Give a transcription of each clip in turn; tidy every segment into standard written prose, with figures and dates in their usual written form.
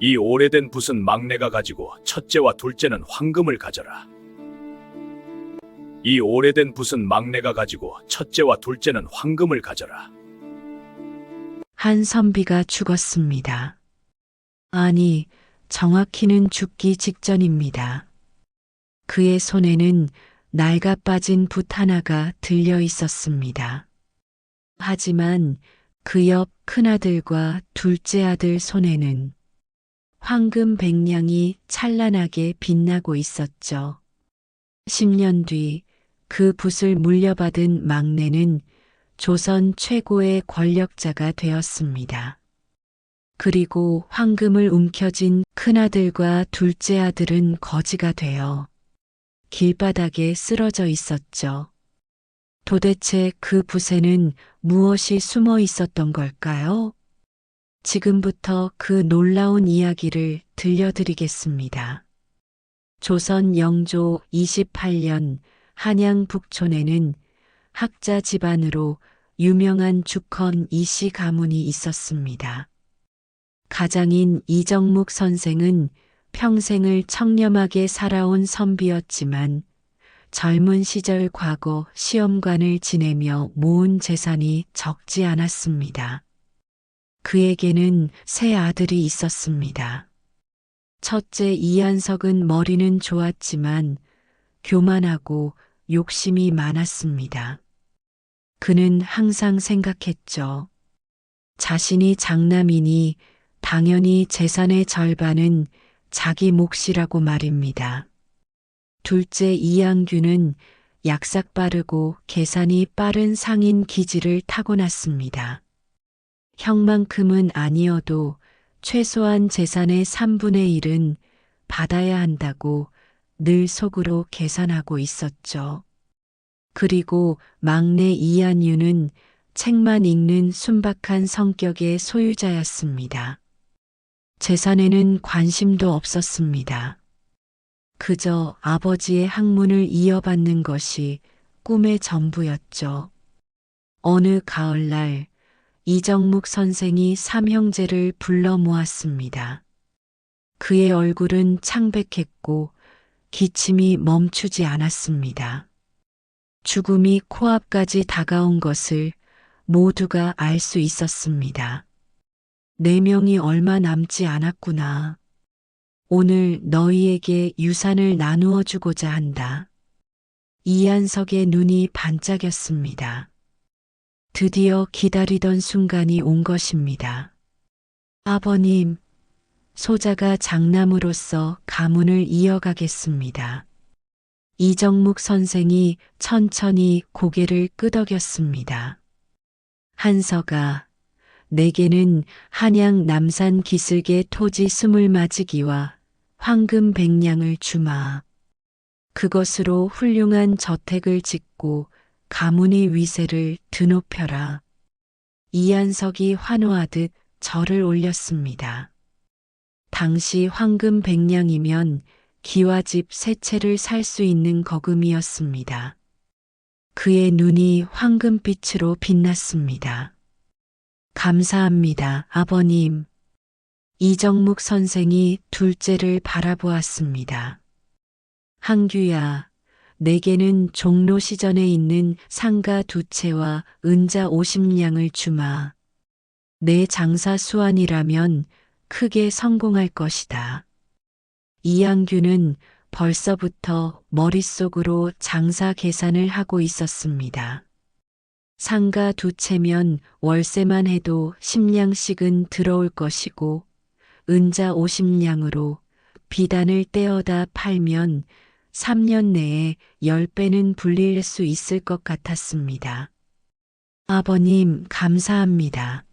이 오래된 붓은 막내가 가지고 첫째와 둘째는 황금을 가져라. 이 오래된 붓은 막내가 가지고 첫째와 둘째는 황금을 가져라. 한선비가 죽었습니다. 아니, 정확히는 죽기 직전입니다. 그의 손에는 낡아 빠진 붓 하나가 들려 있었습니다. 하지만 그 옆 큰아들과 둘째 아들 손에는 황금 백냥이 찬란하게 빛나고 있었죠. 10년 뒤 그 붓을 물려받은 막내는 조선 최고의 권력자가 되었습니다. 그리고 황금을 움켜쥔 큰아들과 둘째 아들은 거지가 되어 길바닥에 쓰러져 있었죠. 도대체 그 붓에는 무엇이 숨어 있었던 걸까요? 지금부터 그 놀라운 이야기를 들려드리겠습니다. 조선 영조 28년 한양 북촌에는 학자 집안으로 유명한 주컨 이씨 가문이 있었습니다. 가장인 이정묵 선생은 평생을 청렴하게 살아온 선비였지만 젊은 시절 과거 시험관을 지내며 모은 재산이 적지 않았습니다. 그에게는 세 아들이 있었습니다. 첫째 이한석은 머리는 좋았지만 교만하고 욕심이 많았습니다. 그는 항상 생각했죠. 자신이 장남이니 당연히 재산의 절반은 자기 몫이라고 말입니다. 둘째 이양규는 약삭 빠르고 계산이 빠른 상인 기질을 타고났습니다. 형만큼은 아니어도 최소한 재산의 3분의 1은 받아야 한다고 늘 속으로 계산하고 있었죠. 그리고 막내 이한유는 책만 읽는 순박한 성격의 소유자였습니다. 재산에는 관심도 없었습니다. 그저 아버지의 학문을 이어받는 것이 꿈의 전부였죠. 어느 가을날 이정묵 선생이 삼형제를 불러 모았습니다. 그의 얼굴은 창백했고 기침이 멈추지 않았습니다. 죽음이 코앞까지 다가온 것을 모두가 알 수 있었습니다. 네 명이 얼마 남지 않았구나. 오늘 너희에게 유산을 나누어 주고자 한다. 이한석의 눈이 반짝였습니다. 드디어 기다리던 순간이 온 것입니다. 아버님, 소자가 장남으로서 가문을 이어가겠습니다. 이정묵 선생이 천천히 고개를 끄덕였습니다. 한석아, 내게는 한양 남산 기슭의 토지 20마지기와 황금 100냥을 주마. 그것으로 훌륭한 저택을 짓고 가문의 위세를 드높여라. 이한석이 환호하듯 절을 올렸습니다. 당시 황금 100냥이면 기와집 3채를 살 수 있는 거금이었습니다. 그의 눈이 황금빛으로 빛났습니다. 감사합니다, 아버님. 이정묵 선생이 둘째를 바라보았습니다. 한규야, 내게는 종로 시전에 있는 상가 2채와 은자 50냥을 주마. 내 장사 수완이라면 크게 성공할 것이다. 이양규는 벌써부터 머릿속으로 장사 계산을 하고 있었습니다. 상가 2채면 월세만 해도 10냥씩은 들어올 것이고 은자 50냥으로 비단을 떼어다 팔면 3년 내에 10배는 불릴 수 있을 것 같았습니다. 아버님, 감사합니다.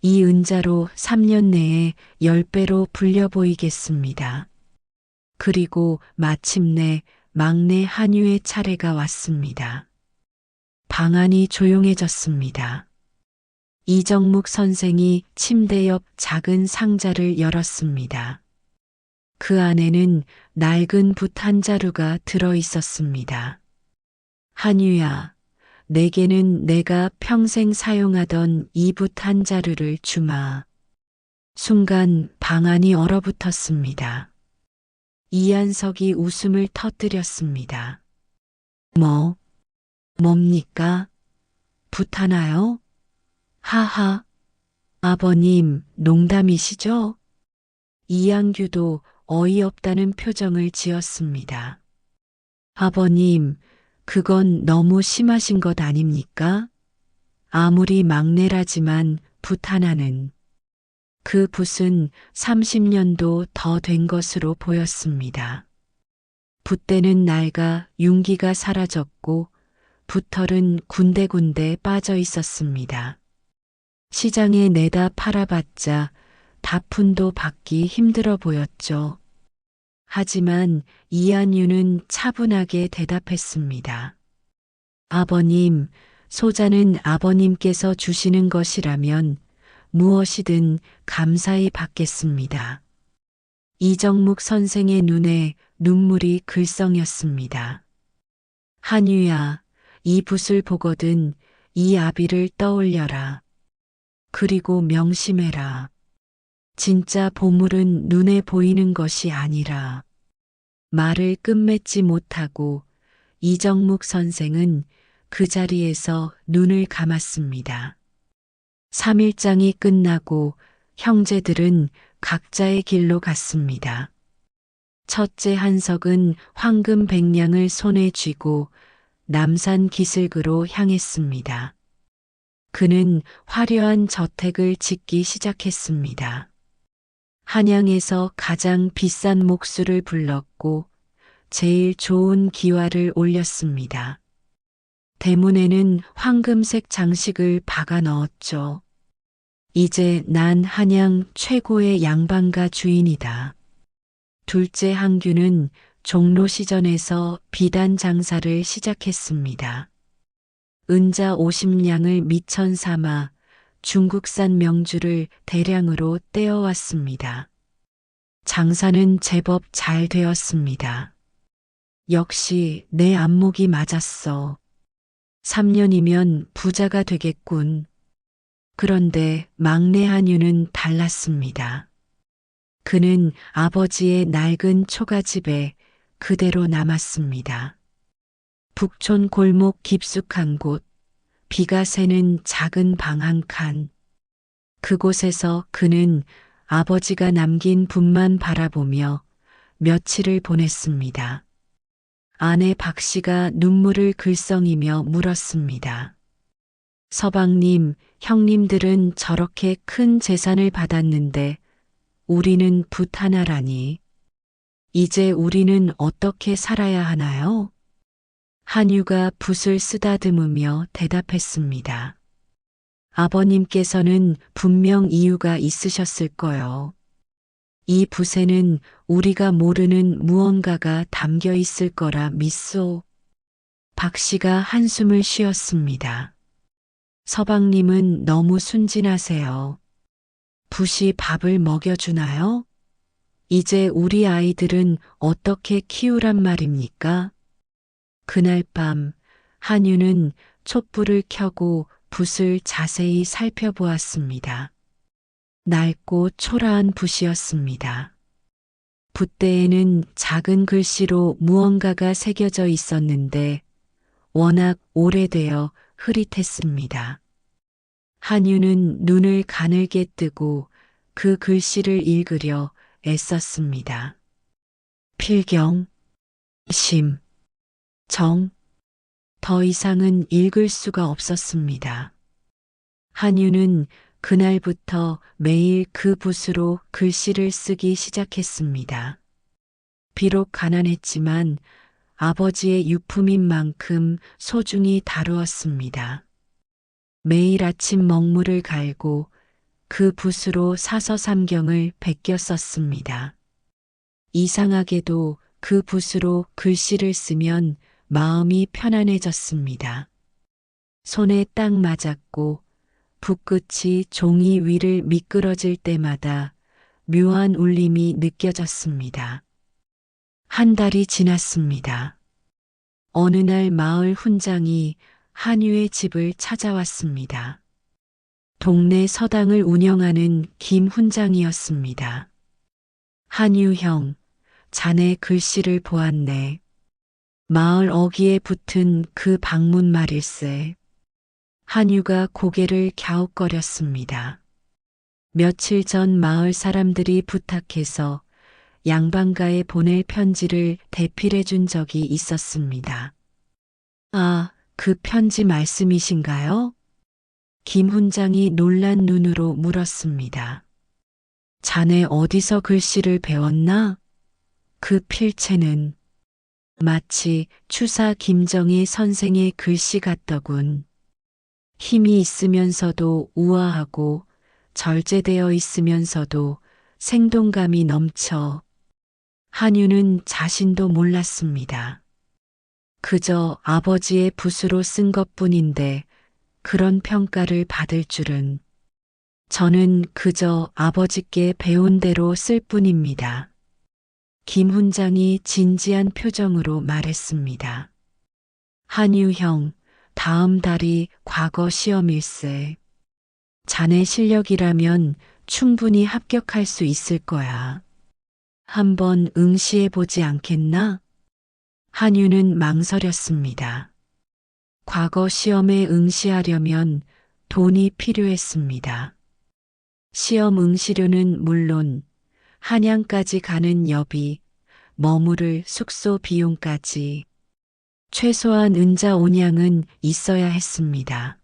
이 은자로 3년 내에 10배로 불려 보이겠습니다. 그리고 마침내 막내 한유의 차례가 왔습니다. 방 안이 조용해졌습니다. 이정묵 선생이 침대 옆 작은 상자를 열었습니다. 그 안에는 낡은 붓 한 자루가 들어 있었습니다. 한유야, 내게는 내가 평생 사용하던 이 붓 한 자루를 주마. 순간 방 안이 얼어붙었습니다. 이한석이 웃음을 터뜨렸습니다. 뭐, 뭡니까? 붓하나요? 하하, 아버님, 농담이시죠? 이양규도 어이없다는 표정을 지었습니다. 아버님, 그건 너무 심하신 것 아닙니까? 아무리 막내라지만 붓 하나는 그 붓은 30년도 더 된 것으로 보였습니다. 붓대는 낡아 윤기가 사라졌고 붓털은 군데군데 빠져 있었습니다. 시장에 내다 팔아봤자 다푼도 받기 힘들어 보였죠. 하지만 이한유는 차분하게 대답했습니다. 아버님, 소자는 아버님께서 주시는 것이라면 무엇이든 감사히 받겠습니다. 이정묵 선생의 눈에 눈물이 글썽였습니다. 한유야, 이 붓을 보거든 이 아비를 떠올려라. 그리고 명심해라. 진짜 보물은 눈에 보이는 것이 아니라. 말을 끝맺지 못하고 이정묵 선생은 그 자리에서 눈을 감았습니다. 3일장이 끝나고 형제들은 각자의 길로 갔습니다. 첫째 한석은 황금 100냥을 손에 쥐고 남산 기슭으로 향했습니다. 그는 화려한 저택을 짓기 시작했습니다. 한양에서 가장 비싼 목수를 불렀고 제일 좋은 기와를 올렸습니다. 대문에는 황금색 장식을 박아 넣었죠. 이제 난 한양 최고의 양반가 주인이다. 둘째 항규는 종로시전에서 비단 장사를 시작했습니다. 은자 50냥을 미천 삼아 중국산 명주를 대량으로 떼어왔습니다. 장사는 제법 잘 되었습니다. 역시 내 안목이 맞았어. 3년이면 부자가 되겠군. 그런데 막내 한유는 달랐습니다. 그는 아버지의 낡은 초가집에 그대로 남았습니다. 북촌 골목 깊숙한 곳, 비가 새는 작은 방 한 칸. 그곳에서 그는 아버지가 남긴 붓만 바라보며 며칠을 보냈습니다. 아내 박씨가 눈물을 글썽이며 물었습니다. 서방님, 형님들은 저렇게 큰 재산을 받았는데 우리는 붓 하나라니. 이제 우리는 어떻게 살아야 하나요? 한유가 붓을 쓰다듬으며 대답했습니다. 아버님께서는 분명 이유가 있으셨을 거요. 이 붓에는 우리가 모르는 무언가가 담겨 있을 거라 믿소. 박 씨가 한숨을 쉬었습니다. 서방님은 너무 순진하세요. 붓이 밥을 먹여주나요? 이제 우리 아이들은 어떻게 키우란 말입니까? 그날 밤 한유는 촛불을 켜고 붓을 자세히 살펴보았습니다. 낡고 초라한 붓이었습니다. 붓대에는 작은 글씨로 무언가가 새겨져 있었는데 워낙 오래되어 흐릿했습니다. 한유는 눈을 가늘게 뜨고 그 글씨를 읽으려 애썼습니다. 필경, 심, 정, 더 이상은 읽을 수가 없었습니다. 한유는 그날부터 매일 그 붓으로 글씨를 쓰기 시작했습니다. 비록 가난했지만 아버지의 유품인 만큼 소중히 다루었습니다. 매일 아침 먹물을 갈고 그 붓으로 사서삼경을 베껴 썼습니다. 이상하게도 그 붓으로 글씨를 쓰면 마음이 편안해졌습니다. 손에 딱 맞았고 붓끝이 종이 위를 미끄러질 때마다 묘한 울림이 느껴졌습니다. 한 달이 지났습니다. 어느 날 마을 훈장이 한유의 집을 찾아왔습니다. 동네 서당을 운영하는 김 훈장이었습니다. 한유 형, 자네 글씨를 보았네. 마을 어귀에 붙은 그 방문 말일세. 한유가 고개를 갸웃거렸습니다. 며칠 전 마을 사람들이 부탁해서 양반가에 보낼 편지를 대필해 준 적이 있었습니다. 아, 그 편지 말씀이신가요? 김 훈장이 놀란 눈으로 물었습니다. 자네 어디서 글씨를 배웠나? 그 필체는 마치 추사 김정희 선생의 글씨 같더군. 힘이 있으면서도 우아하고 절제되어 있으면서도 생동감이 넘쳐. 한유는 자신도 몰랐습니다. 그저 아버지의 붓으로 쓴 것뿐인데 그런 평가를 받을 줄은. 저는 그저 아버지께 배운 대로 쓸 뿐입니다. 김 훈장이 진지한 표정으로 말했습니다. 한유 형, 다음 달이 과거 시험일세. 자네 실력이라면 충분히 합격할 수 있을 거야. 한번 응시해 보지 않겠나? 한유는 망설였습니다. 과거 시험에 응시하려면 돈이 필요했습니다. 시험 응시료는 물론 한양까지 가는 여비, 머무를 숙소 비용까지 최소한 은자 5냥은 있어야 했습니다.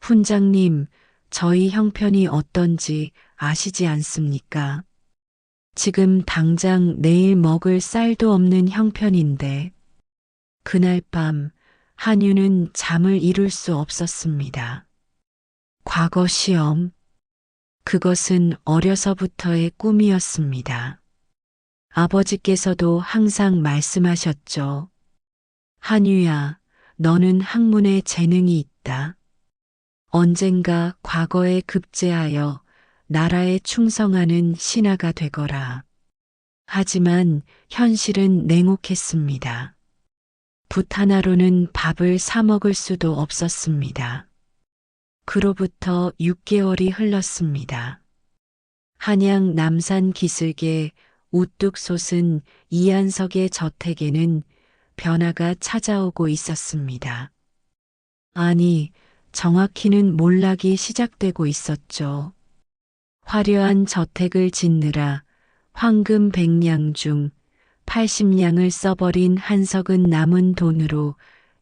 훈장님, 저희 형편이 어떤지 아시지 않습니까? 지금 당장 내일 먹을 쌀도 없는 형편인데 그날 밤 한유는 잠을 이룰 수 없었습니다. 과거 시험, 그것은 어려서부터의 꿈이었습니다. 아버지께서도 항상 말씀하셨죠. 한유야, 너는 학문에 재능이 있다. 언젠가 과거에 급제하여 나라에 충성하는 신하가 되거라. 하지만 현실은 냉혹했습니다. 붓 하나로는 밥을 사 먹을 수도 없었습니다. 그로부터 6개월이 흘렀습니다. 한양 남산 기슭에 우뚝 솟은 이한석의 저택에는 변화가 찾아오고 있었습니다. 아니, 정확히는 몰락이 시작되고 있었죠. 화려한 저택을 짓느라 황금 100냥 중 80냥을 써버린 한석은 남은 돈으로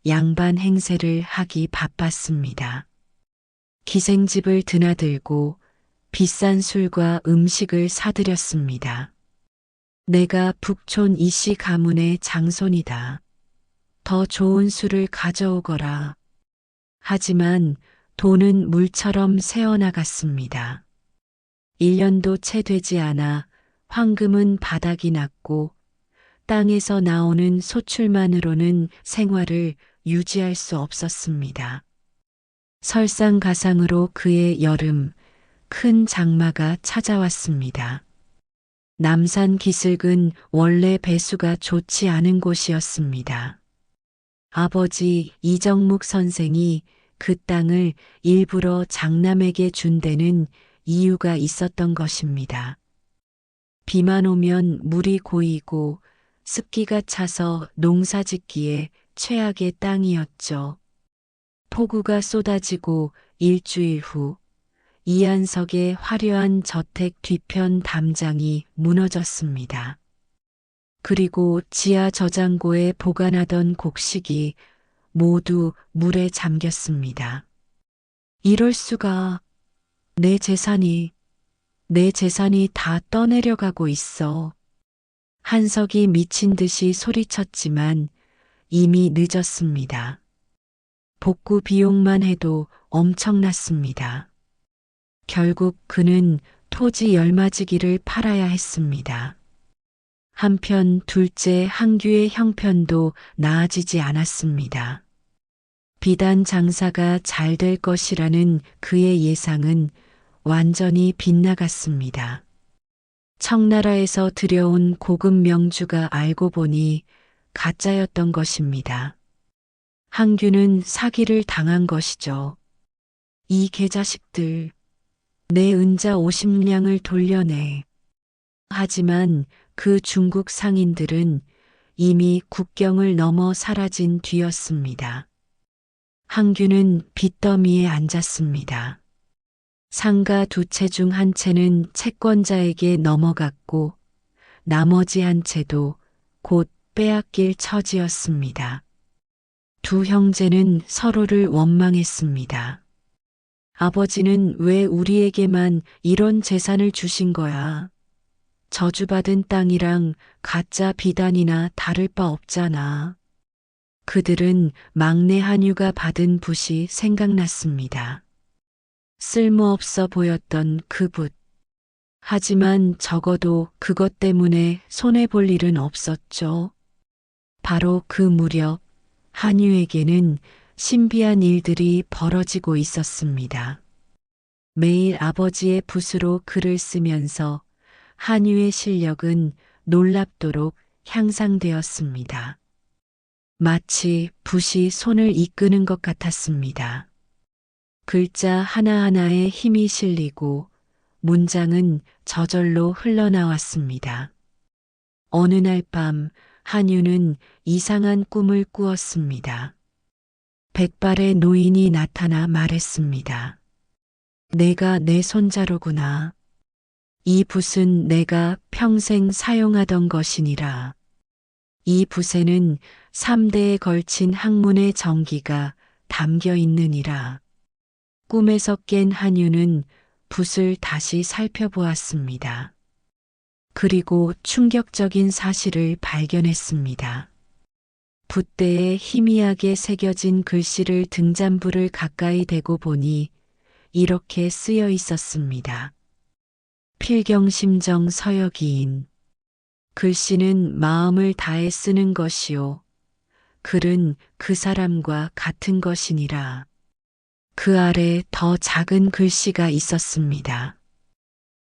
양반 행세를 하기 바빴습니다. 기생집을 드나들고 비싼 술과 음식을 사들였습니다. 내가 북촌 이씨 가문의 장손이다. 더 좋은 술을 가져오거라. 하지만 돈은 물처럼 새어나갔습니다. 1년도 채 되지 않아 황금은 바닥이 났고 땅에서 나오는 소출만으로는 생활을 유지할 수 없었습니다. 설상가상으로 그의 여름, 큰 장마가 찾아왔습니다. 남산 기슭은 원래 배수가 좋지 않은 곳이었습니다. 아버지 이정묵 선생이 그 땅을 일부러 장남에게 준 데는 이유가 있었던 것입니다. 비만 오면 물이 고이고 습기가 차서 농사 짓기에 최악의 땅이었죠. 폭우가 쏟아지고 일주일 후 이한석의 화려한 저택 뒤편 담장이 무너졌습니다. 그리고 지하 저장고에 보관하던 곡식이 모두 물에 잠겼습니다. 이럴 수가. 내 재산이 다 떠내려가고 있어. 한석이 미친 듯이 소리쳤지만 이미 늦었습니다. 복구 비용만 해도 엄청났습니다. 결국 그는 토지 열마지기를 팔아야 했습니다. 한편 둘째 한규의 형편도 나아지지 않았습니다. 비단 장사가 잘 될 것이라는 그의 예상은 완전히 빗나갔습니다. 청나라에서 들여온 고급 명주가 알고 보니 가짜였던 것입니다. 한규는 사기를 당한 것이죠. 이 개자식들, 내 은자 50냥을 돌려내. 하지만 그 중국 상인들은 이미 국경을 넘어 사라진 뒤였습니다. 항규는 빚더미에 앉았습니다. 상가 두 채 중 한 채는 채권자에게 넘어갔고 나머지 한 채도 곧 빼앗길 처지였습니다. 두 형제는 서로를 원망했습니다. 아버지는 왜 우리에게만 이런 재산을 주신 거야? 저주받은 땅이랑 가짜 비단이나 다를 바 없잖아. 그들은 막내 한유가 받은 붓이 생각났습니다. 쓸모없어 보였던 그 붓. 하지만 적어도 그것 때문에 손해볼 일은 없었죠. 바로 그 무렵 한유에게는 신비한 일들이 벌어지고 있었습니다. 매일 아버지의 붓으로 글을 쓰면서 한유의 실력은 놀랍도록 향상되었습니다. 마치 붓이 손을 이끄는 것 같았습니다. 글자 하나하나에 힘이 실리고 문장은 저절로 흘러나왔습니다. 어느 날 밤 한유는 이상한 꿈을 꾸었습니다. 백발의 노인이 나타나 말했습니다. 내가 내 손자로구나. 이 붓은 내가 평생 사용하던 것이니라. 이 붓에는 3대에 걸친 학문의 정기가 담겨 있느니라. 꿈에서 깬 한유는 붓을 다시 살펴보았습니다. 그리고 충격적인 사실을 발견했습니다. 붓대에 희미하게 새겨진 글씨를 등잔부를 가까이 대고 보니 이렇게 쓰여 있었습니다. 필경심정 서여기인. 글씨는 마음을 다해 쓰는 것이요. 글은 그 사람과 같은 것이니라. 그 아래 더 작은 글씨가 있었습니다.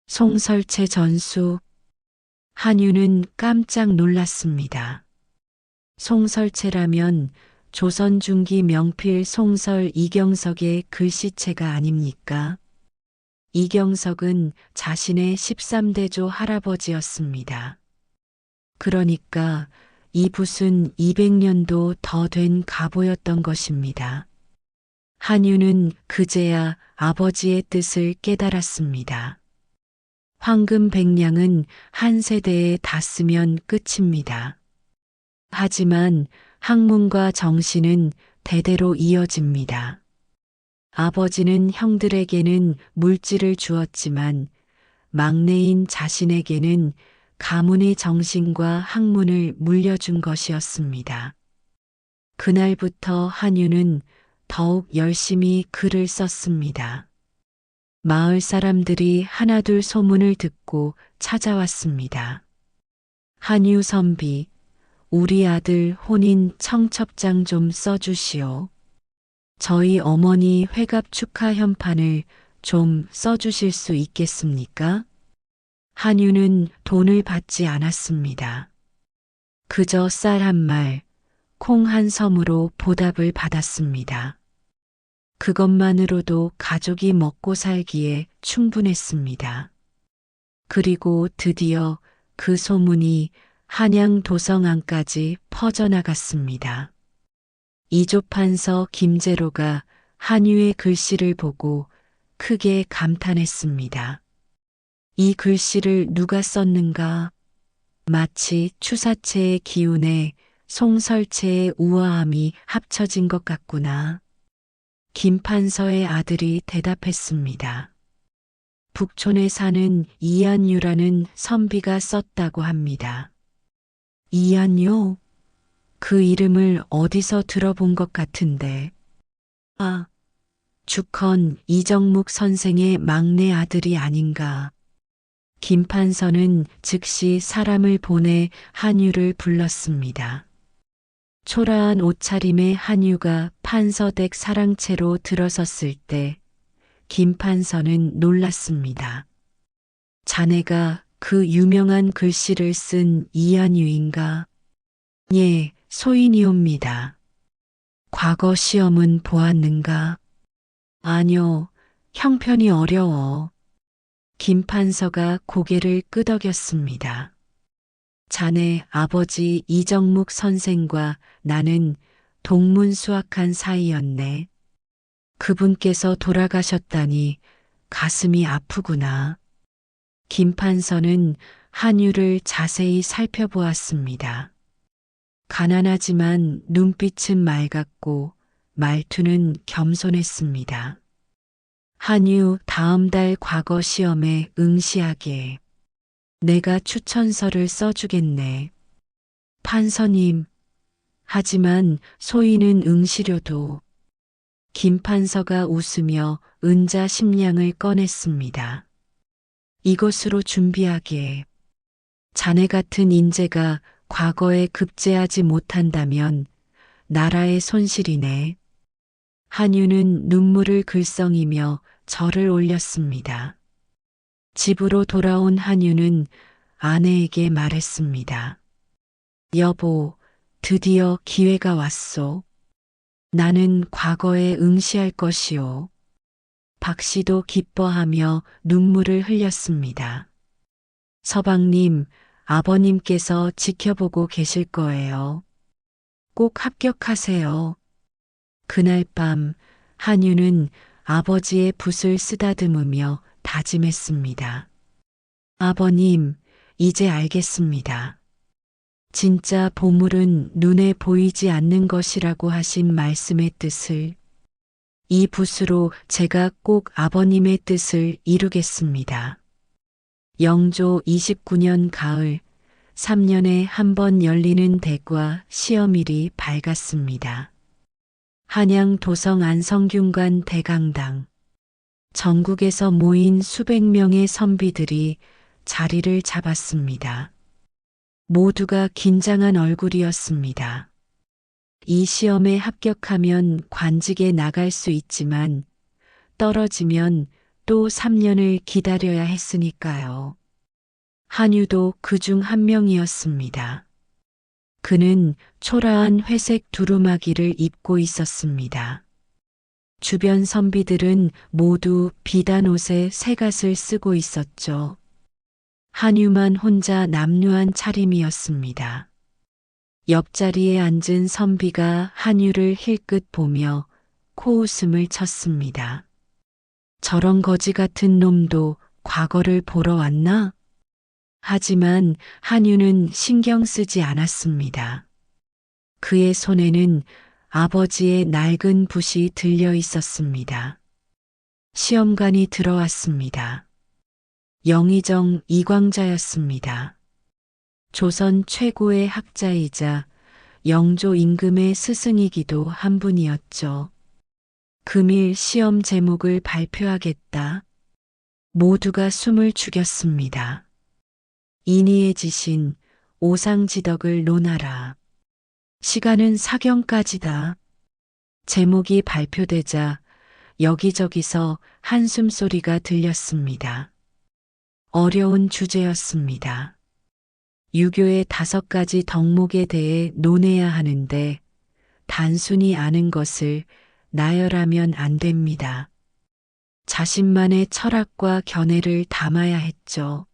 송설체 전수. 한유는 깜짝 놀랐습니다. 송설체라면 조선 중기 명필 송설 이경석의 글씨체가 아닙니까? 이경석은 자신의 13대조 할아버지였습니다. 그러니까 이 붓은 200년도 더 된 가보였던 것입니다. 한유는 그제야 아버지의 뜻을 깨달았습니다. 황금 100냥은 한 세대에 다 쓰면 끝입니다. 하지만 학문과 정신은 대대로 이어집니다. 아버지는 형들에게는 물질을 주었지만 막내인 자신에게는 가문의 정신과 학문을 물려준 것이었습니다. 그날부터 한유는 더욱 열심히 글을 썼습니다. 마을 사람들이 하나둘 소문을 듣고 찾아왔습니다. 한유 선비, 우리 아들 혼인 청첩장 좀 써주시오. 저희 어머니 회갑 축하 현판을 좀 써주실 수 있겠습니까? 한유는 돈을 받지 않았습니다. 그저 쌀 한 말, 콩 한 섬으로 보답을 받았습니다. 그것만으로도 가족이 먹고 살기에 충분했습니다. 그리고 드디어 그 소문이 한양 도성안까지 퍼져나갔습니다. 이조판서 김제로가 한유의 글씨를 보고 크게 감탄했습니다. 이 글씨를 누가 썼는가? 마치 추사체의 기운에 송설체의 우아함이 합쳐진 것 같구나. 김판서의 아들이 대답했습니다. 북촌에 사는 이한유라는 선비가 썼다고 합니다. 이한유? 그 이름을 어디서 들어본 것 같은데. 아, 주컨 이정묵 선생의 막내 아들이 아닌가. 김판서는 즉시 사람을 보내 한유를 불렀습니다. 초라한 옷차림의 한유가 판서댁 사랑채로 들어섰을 때 김판서는 놀랐습니다. 자네가 그 유명한 글씨를 쓴 이한유인가? 예, 소인이옵니다. 과거 시험은 보았는가? 아니요, 형편이 어려워. 김판서가 고개를 끄덕였습니다. 자네 아버지 이정묵 선생과 나는 동문수학한 사이였네. 그분께서 돌아가셨다니 가슴이 아프구나. 김판서는 한유를 자세히 살펴보았습니다. 가난하지만 눈빛은 맑았고 말투는 겸손했습니다. 한유, 다음 달 과거 시험에 응시하게. 내가 추천서를 써주겠네. 판서님. 하지만 소인은 응시료도. 김판서가 웃으며 은자 10냥을 꺼냈습니다. 이것으로 준비하게. 자네 같은 인재가 과거에 급제하지 못한다면 나라의 손실이네. 한유는 눈물을 글썽이며 절을 올렸습니다. 집으로 돌아온 한유는 아내에게 말했습니다. 여보, 드디어 기회가 왔소. 나는 과거에 응시할 것이오. 박 씨도 기뻐하며 눈물을 흘렸습니다. 서방님, 아버님께서 지켜보고 계실 거예요. 꼭 합격하세요. 그날 밤 한유는 아버지의 붓을 쓰다듬으며 다짐했습니다. 아버님, 이제 알겠습니다. 진짜 보물은 눈에 보이지 않는 것이라고 하신 말씀의 뜻을. 이 붓으로 제가 꼭 아버님의 뜻을 이루겠습니다. 영조 29년 가을, 3년에 한 번 열리는 대과 시험일이 밝았습니다. 한양 도성 안성균관 대강당. 전국에서 모인 수백 명의 선비들이 자리를 잡았습니다. 모두가 긴장한 얼굴이었습니다. 이 시험에 합격하면 관직에 나갈 수 있지만 떨어지면 또 3년을 기다려야 했으니까요. 한유도 그중 한 명이었습니다. 그는 초라한 회색 두루마기를 입고 있었습니다. 주변 선비들은 모두 비단 옷에 새갓을 쓰고 있었죠. 한유만 혼자 남루한 차림이었습니다. 옆자리에 앉은 선비가 한유를 힐끗 보며 코웃음을 쳤습니다. 저런 거지 같은 놈도 과거를 보러 왔나? 하지만 한유는 신경 쓰지 않았습니다. 그의 손에는 아버지의 낡은 붓이 들려 있었습니다. 시험관이 들어왔습니다. 영의정 이광자였습니다. 조선 최고의 학자이자 영조 임금의 스승이기도 한 분이었죠. 금일 시험 제목을 발표하겠다. 모두가 숨을 죽였습니다. 인의의 지신 오상지덕을 논하라. 시간은 사경까지다. 제목이 발표되자 여기저기서 한숨 소리가 들렸습니다. 어려운 주제였습니다. 유교의 5가지 덕목에 대해 논해야 하는데 단순히 아는 것을 나열하면 안 됩니다. 자신만의 철학과 견해를 담아야 했죠.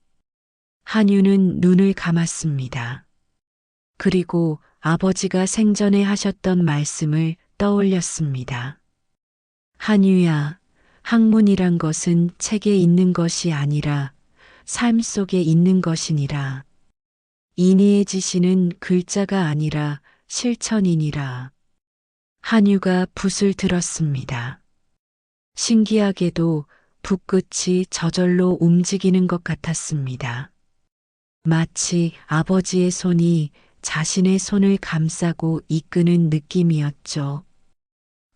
한유는 눈을 감았습니다. 그리고 아버지가 생전에 하셨던 말씀을 떠올렸습니다. 한유야, 학문이란 것은 책에 있는 것이 아니라 삶 속에 있는 것이니라. 인의의 지시는 글자가 아니라 실천이니라. 한유가 붓을 들었습니다. 신기하게도 붓끝이 저절로 움직이는 것 같았습니다. 마치 아버지의 손이 자신의 손을 감싸고 이끄는 느낌이었죠.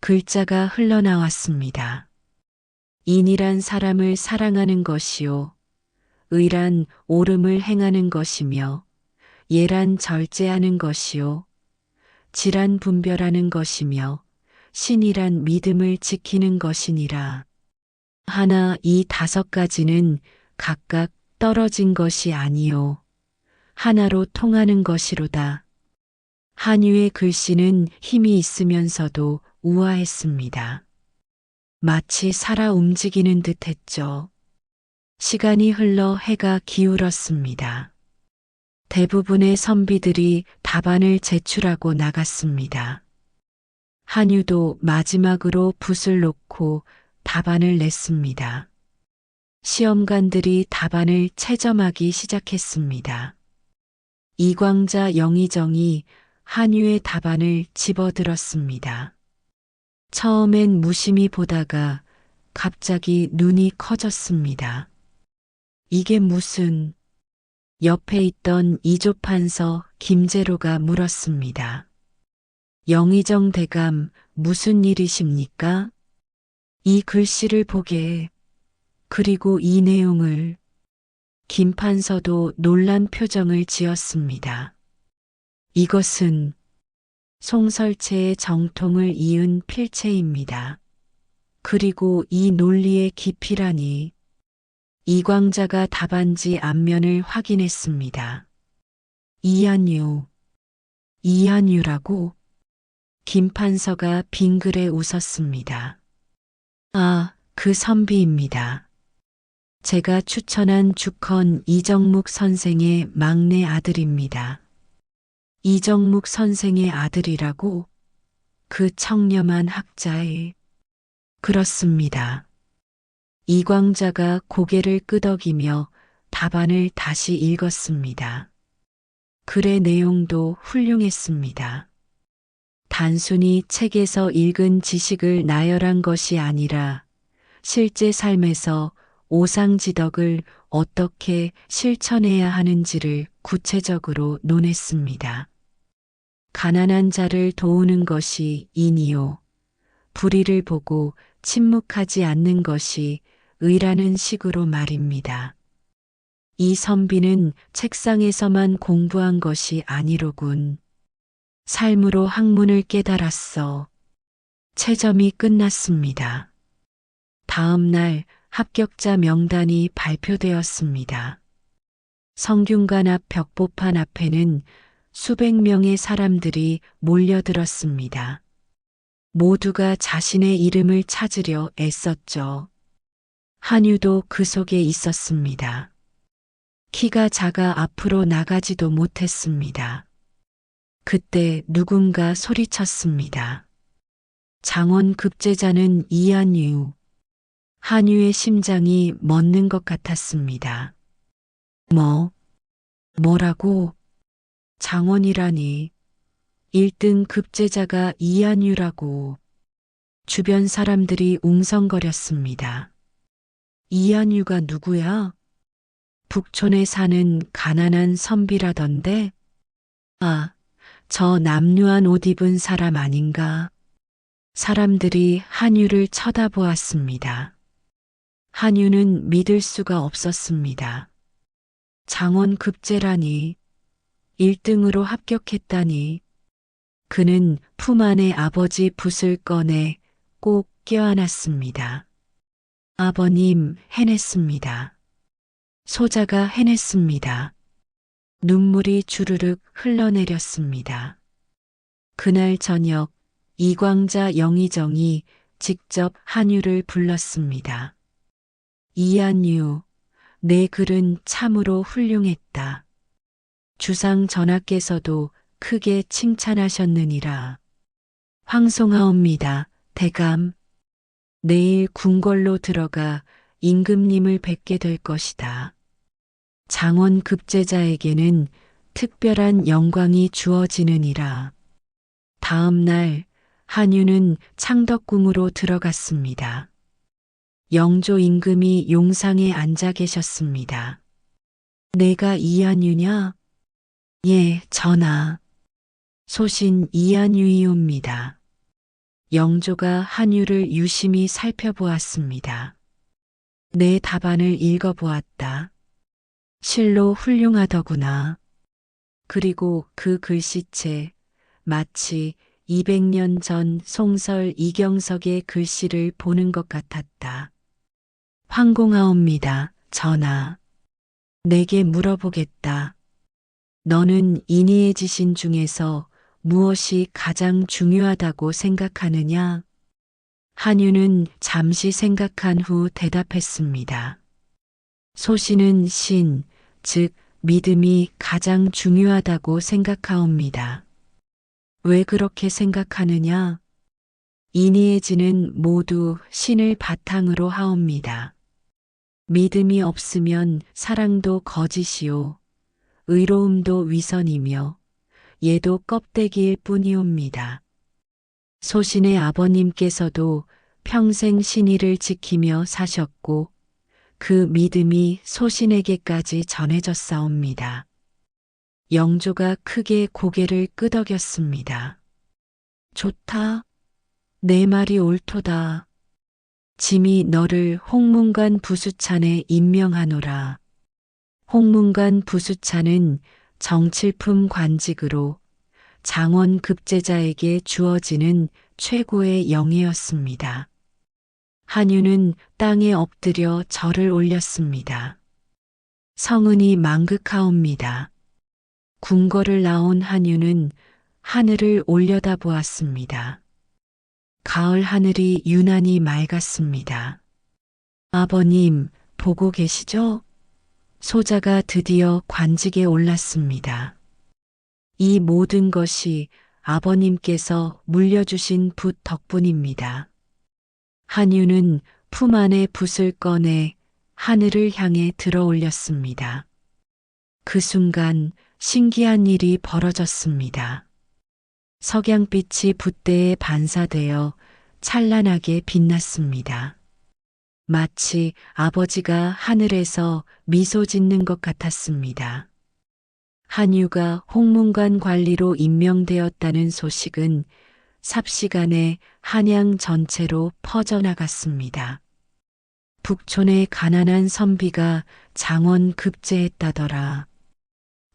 글자가 흘러나왔습니다. 인이란 사람을 사랑하는 것이요. 의란 옳음을 행하는 것이며 예란 절제하는 것이요. 지란 분별하는 것이며 신이란 믿음을 지키는 것이니라. 하나 이 5가지는 각각 떨어진 것이 아니요. 하나로 통하는 것이로다. 한유의 글씨는 힘이 있으면서도 우아했습니다. 마치 살아 움직이는 듯 했죠. 시간이 흘러 해가 기울었습니다. 대부분의 선비들이 답안을 제출하고 나갔습니다. 한유도 마지막으로 붓을 놓고 답안을 냈습니다. 시험관들이 답안을 채점하기 시작했습니다. 이광자, 영의정이 한유의 답안을 집어들었습니다. 처음엔 무심히 보다가 갑자기 눈이 커졌습니다. 이게 무슨... 옆에 있던 이조판서 김제로가 물었습니다. 영의정 대감, 무슨 일이십니까? 이 글씨를 보게, 그리고 이 내용을... 김판서도 놀란 표정을 지었습니다. 이것은 송설체의 정통을 이은 필체입니다. 그리고 이 논리의 깊이라니. 이광자가 답안지 앞면을 확인했습니다. 이한유라고? 김판서가 빙그레 웃었습니다. 아, 그 선비입니다. 제가 추천한 주컨 이정묵 선생의 막내 아들입니다. 이정묵 선생의 아들이라고? 그 청렴한 학자의... 그렇습니다. 이광자가 고개를 끄덕이며 답안을 다시 읽었습니다. 글의 내용도 훌륭했습니다. 단순히 책에서 읽은 지식을 나열한 것이 아니라 실제 삶에서 오상지덕을 어떻게 실천해야 하는지를 구체적으로 논했습니다. 가난한 자를 도우는 것이 인이요. 불의를 보고 침묵하지 않는 것이 의라는 식으로 말입니다. 이 선비는 책상에서만 공부한 것이 아니로군. 삶으로 학문을 깨달았어. 채점이 끝났습니다. 다음 날 합격자 명단이 발표되었습니다. 성균관 앞 벽보판 앞에는 수백 명의 사람들이 몰려들었습니다. 모두가 자신의 이름을 찾으려 애썼죠. 한유도 그 속에 있었습니다. 키가 작아 앞으로 나가지도 못했습니다. 그때 누군가 소리쳤습니다. 장원 급제자는 이한유. 한유의 심장이 멎는 것 같았습니다. 뭐라고? 장원이라니. 1등 급제자가 이한유라고. 주변 사람들이 웅성거렸습니다. 이한유가 누구야? 북촌에 사는 가난한 선비라던데? 아, 저 남루한 옷 입은 사람 아닌가? 사람들이 한유를 쳐다보았습니다. 한유는 믿을 수가 없었습니다. 장원 급제라니. 1등으로 합격했다니. 그는 품 안에 아버지 붓을 꺼내 꼭 껴안았습니다. 아버님, 해냈습니다. 소자가 해냈습니다. 눈물이 주르륵 흘러내렸습니다. 그날 저녁 이광자 영의정이 직접 한유를 불렀습니다. 이한유, 내 글은 참으로 훌륭했다. 주상 전하께서도 크게 칭찬하셨느니라. 황송하옵니다, 대감. 내일 궁궐로 들어가 임금님을 뵙게 될 것이다. 장원 급제자에게는 특별한 영광이 주어지느니라. 다음 날 한유는 창덕궁으로 들어갔습니다. 영조 임금이 용상에 앉아 계셨습니다. 내가 이한유냐? 예, 전하. 소신 이한유이옵니다. 영조가 한유를 유심히 살펴보았습니다. 내 답안을 읽어보았다. 실로 훌륭하더구나. 그리고 그 글씨체 마치 200년 전 송설 이경석의 글씨를 보는 것 같았다. 황공하옵니다, 전하. 내게 물어보겠다. 너는 인의의 지신 중에서 무엇이 가장 중요하다고 생각하느냐? 한유는 잠시 생각한 후 대답했습니다. 소신은 신, 즉 믿음이 가장 중요하다고 생각하옵니다. 왜 그렇게 생각하느냐? 인의의 지는 모두 신을 바탕으로 하옵니다. 믿음이 없으면 사랑도 거짓이요, 의로움도 위선이며 예도 껍데기일 뿐이옵니다. 소신의 아버님께서도 평생 신의를 지키며 사셨고 그 믿음이 소신에게까지 전해졌사옵니다. 영조가 크게 고개를 끄덕였습니다. 좋다. 내 말이 옳도다. 짐이 너를 홍문관 부수찬에 임명하노라. 홍문관 부수찬은 정칠품 관직으로 장원 급제자에게 주어지는 최고의 영예였습니다. 한유는 땅에 엎드려 절을 올렸습니다. 성은이 망극하옵니다. 궁궐을 나온 한유는 하늘을 올려다보았습니다. 가을 하늘이 유난히 맑았습니다. 아버님, 보고 계시죠? 소자가 드디어 관직에 올랐습니다. 이 모든 것이 아버님께서 물려주신 붓 덕분입니다. 한유는 품 안에 붓을 꺼내 하늘을 향해 들어 올렸습니다. 그 순간 신기한 일이 벌어졌습니다. 석양빛이 붓대에 반사되어 찬란하게 빛났습니다. 마치 아버지가 하늘에서 미소 짓는 것 같았습니다. 한유가 홍문관 관리로 임명되었다는 소식은 삽시간에 한양 전체로 퍼져나갔습니다. 북촌의 가난한 선비가 장원 급제했다더라.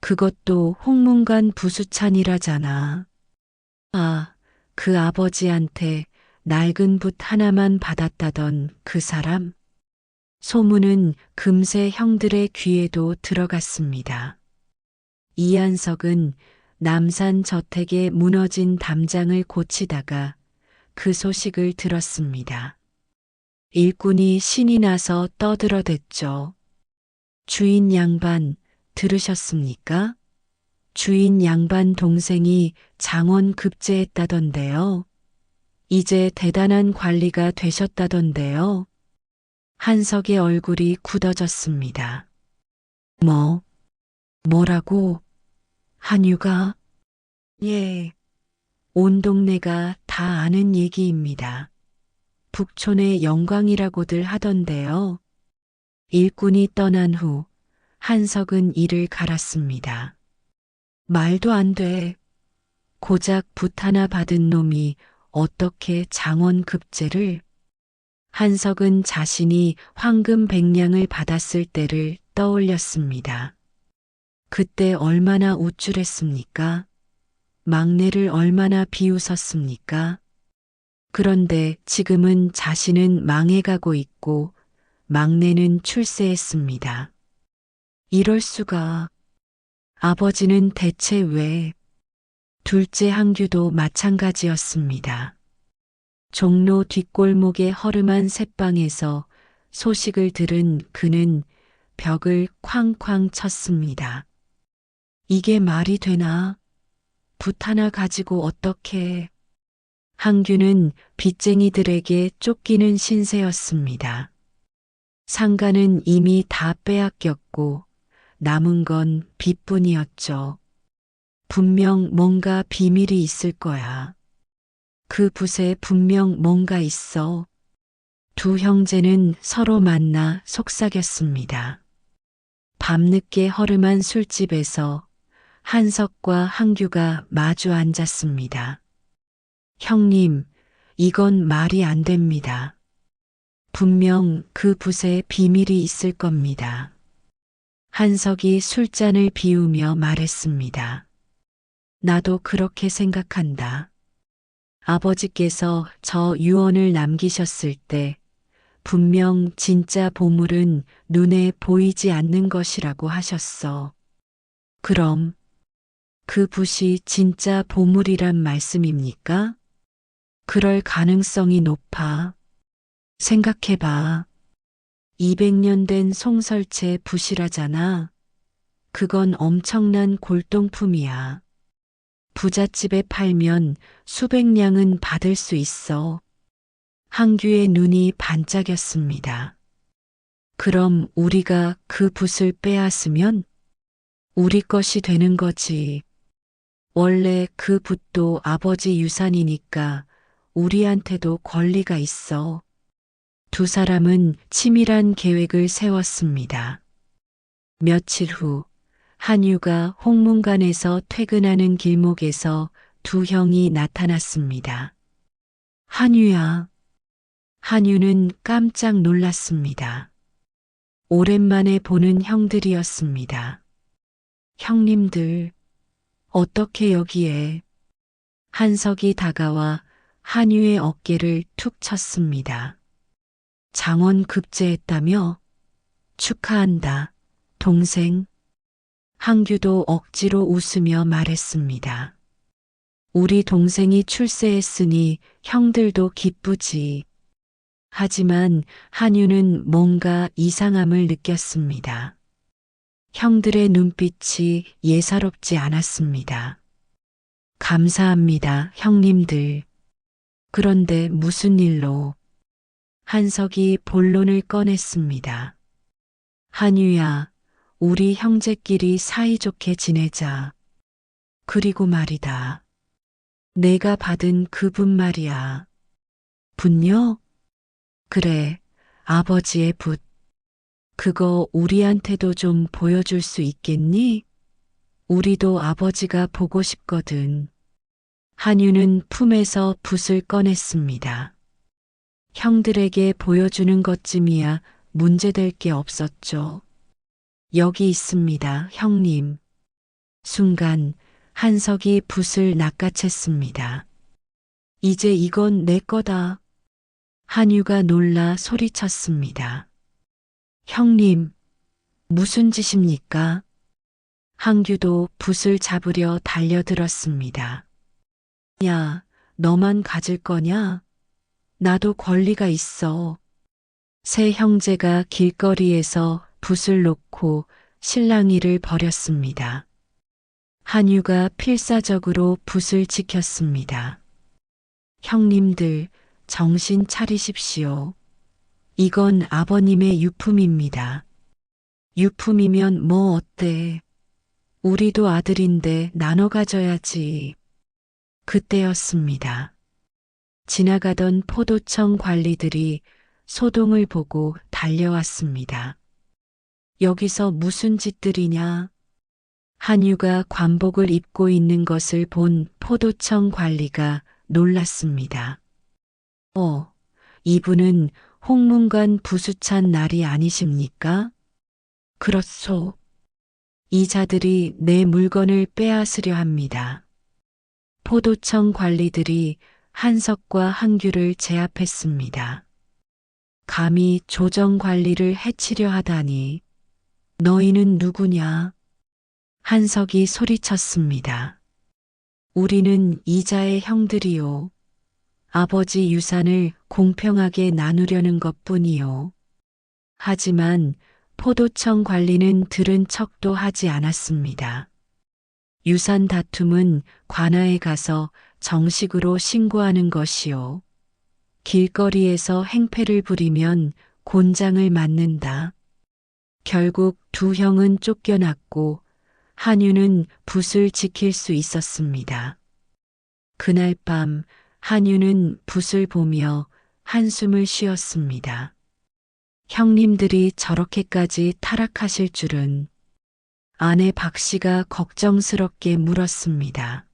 그것도 홍문관 부수찬이라잖아. 아, 그 아버지한테 낡은 붓 하나만 받았다던 그 사람? 소문은 금세 형들의 귀에도 들어갔습니다. 이한석은 남산 저택의 무너진 담장을 고치다가 그 소식을 들었습니다. 일꾼이 신이 나서 떠들어댔죠. 주인 양반 들으셨습니까? 주인 양반 동생이 장원 급제했다던데요. 이제 대단한 관리가 되셨다던데요. 한석의 얼굴이 굳어졌습니다. 뭐라고? 한유가? 예. 온 동네가 다 아는 얘기입니다. 북촌의 영광이라고들 하던데요. 일꾼이 떠난 후 한석은 이를 갈았습니다. 말도 안 돼. 고작 붓 하나 받은 놈이 어떻게 장원 급제를? 한석은 자신이 황금 100냥을 받았을 때를 떠올렸습니다. 그때 얼마나 우쭐했습니까? 막내를 얼마나 비웃었습니까? 그런데 지금은 자신은 망해가고 있고 막내는 출세했습니다. 이럴 수가. 아버지는 대체 왜? 둘째 한규도 마찬가지였습니다. 종로 뒷골목의 허름한 새방에서 소식을 들은 그는 벽을 쾅쾅 쳤습니다. 이게 말이 되나? 붓 하나 가지고 어떻게? 한규는 빚쟁이들에게 쫓기는 신세였습니다. 상가는 이미 다 빼앗겼고 남은 건 빚뿐이었죠. 분명 뭔가 비밀이 있을 거야. 그 붓에 분명 뭔가 있어. 두 형제는 서로 만나 속삭였습니다. 밤늦게 허름한 술집에서 한석과 한규가 마주 앉았습니다. 형님, 이건 말이 안 됩니다. 분명 그 붓에 비밀이 있을 겁니다. 한석이 술잔을 비우며 말했습니다. 나도 그렇게 생각한다. 아버지께서 저 유언을 남기셨을 때 분명 진짜 보물은 눈에 보이지 않는 것이라고 하셨어. 그럼 그 붓이 진짜 보물이란 말씀입니까? 그럴 가능성이 높아. 생각해봐. 200년 된 송설체 부실하잖아. 그건 엄청난 골동품이야. 부잣집에 팔면 수백 냥은 받을 수 있어. 한규의 눈이 반짝였습니다. 그럼 우리가 그 붓을 빼앗으면 우리 것이 되는 거지. 원래 그 붓도 아버지 유산이니까 우리한테도 권리가 있어. 두 사람은 치밀한 계획을 세웠습니다. 며칠 후 한유가 홍문관에서 퇴근하는 길목에서 두 형이 나타났습니다. 한유야. 한유는 깜짝 놀랐습니다. 오랜만에 보는 형들이었습니다. 형님들, 어떻게 여기에? 한석이 다가와 한유의 어깨를 툭 쳤습니다. 장원 급제했다며? 축하한다, 동생. 한규도 억지로 웃으며 말했습니다. 우리 동생이 출세했으니 형들도 기쁘지. 하지만 한유는 뭔가 이상함을 느꼈습니다. 형들의 눈빛이 예사롭지 않았습니다. 감사합니다, 형님들. 그런데 무슨 일로? 한석이 본론을 꺼냈습니다. 한유야, 우리 형제끼리 사이좋게 지내자. 그리고 말이다. 내가 받은 그분 말이야. 붓요? 그래, 아버지의 붓. 그거 우리한테도 좀 보여줄 수 있겠니? 우리도 아버지가 보고 싶거든. 한유는 품에서 붓을 꺼냈습니다. 형들에게 보여주는 것쯤이야 문제될 게 없었죠. 여기 있습니다, 형님. 순간 한석이 붓을 낚아챘습니다. 이제 이건 내 거다. 한유가 놀라 소리쳤습니다. 형님, 무슨 짓입니까? 한규도 붓을 잡으려 달려들었습니다. 야, 너만 가질 거냐? 나도 권리가 있어. 세 형제가 길거리에서 붓을 놓고 실랑이를 벌였습니다. 한유가 필사적으로 붓을 지켰습니다. 형님들, 정신 차리십시오. 이건 아버님의 유품입니다. 유품이면 뭐 어때? 우리도 아들인데 나눠 가져야지. 그때였습니다. 지나가던 포도청 관리들이 소동을 보고 달려왔습니다. 여기서 무슨 짓들이냐? 한유가 관복을 입고 있는 것을 본 포도청 관리가 놀랐습니다. 이분은 홍문관 부수찬 날이 아니십니까? 그렇소. 이 자들이 내 물건을 빼앗으려 합니다. 포도청 관리들이 한석과 한규를 제압했습니다. 감히 조정 관리를 해치려 하다니. 너희는 누구냐? 한석이 소리쳤습니다. 우리는 이자의 형들이요. 아버지 유산을 공평하게 나누려는 것뿐이요. 하지만 포도청 관리는 들은 척도 하지 않았습니다. 유산 다툼은 관아에 가서 정식으로 신고하는 것이요. 길거리에서 행패를 부리면 곤장을 맞는다. 결국 두 형은 쫓겨났고 한유는 붓을 지킬 수 있었습니다. 그날 밤 한유는 붓을 보며 한숨을 쉬었습니다. 형님들이 저렇게까지 타락하실 줄은. 아내 박씨가 걱정스럽게 물었습니다.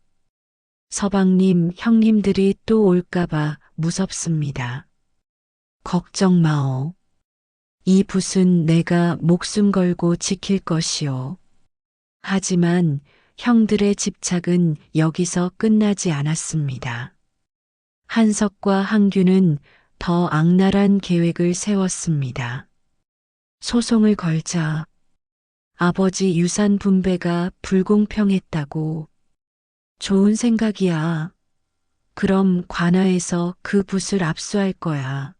서방님, 형님들이 또 올까봐 무섭습니다. 걱정 마오. 이 붓은 내가 목숨 걸고 지킬 것이오. 하지만 형들의 집착은 여기서 끝나지 않았습니다. 한석과 한규는 더 악랄한 계획을 세웠습니다. 소송을 걸자. 아버지 유산 분배가 불공평했다고. 좋은 생각이야. 그럼 관아에서 그 붓을 압수할 거야.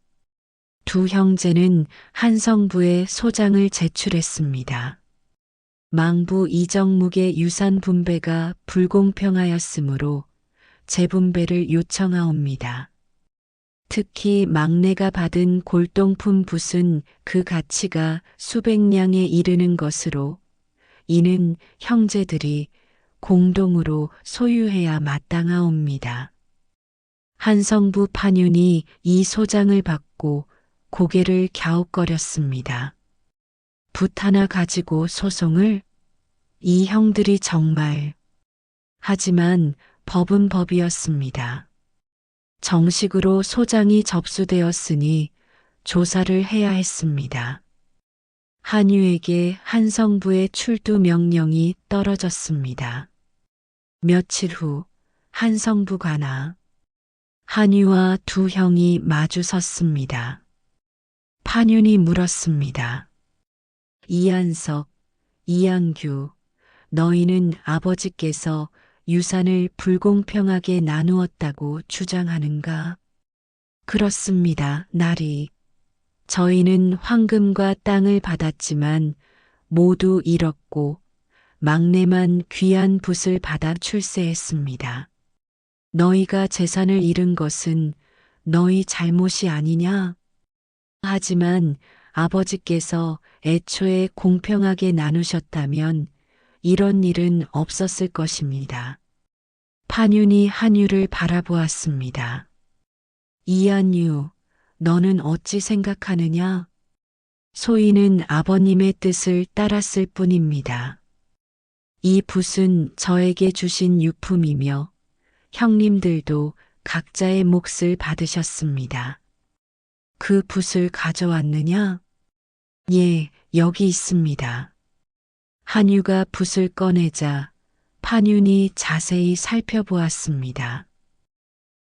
두 형제는 한성부에 소장을 제출했습니다. 망부 이정묵의 유산 분배가 불공평하였으므로 재분배를 요청하옵니다. 특히 막내가 받은 골동품 붓은 그 가치가 수백냥에 이르는 것으로 이는 형제들이 공동으로 소유해야 마땅하옵니다. 한성부 판윤이 이 소장을 받고 고개를 갸웃거렸습니다. 붓 하나 가지고 소송을? 이 형들이 정말. 하지만 법은 법이었습니다. 정식으로 소장이 접수되었으니 조사를 해야 했습니다. 한유에게 한성부의 출두 명령이 떨어졌습니다. 며칠 후 한성부 관아 한유와 두 형이 마주 섰습니다. 판윤이 물었습니다. 이한석, 이양규, 너희는 아버지께서 유산을 불공평하게 나누었다고 주장하는가? 그렇습니다, 나리. 저희는 황금과 땅을 받았지만 모두 잃었고 막내만 귀한 붓을 받아 출세했습니다. 너희가 재산을 잃은 것은 너희 잘못이 아니냐? 하지만 아버지께서 애초에 공평하게 나누셨다면 이런 일은 없었을 것입니다. 판윤이 한유를 바라보았습니다. 이한유, 너는 어찌 생각하느냐? 소인은 아버님의 뜻을 따랐을 뿐입니다. 이 붓은 저에게 주신 유품이며 형님들도 각자의 몫을 받으셨습니다. 그 붓을 가져왔느냐? 예, 여기 있습니다. 한유가 붓을 꺼내자 판윤이 자세히 살펴보았습니다.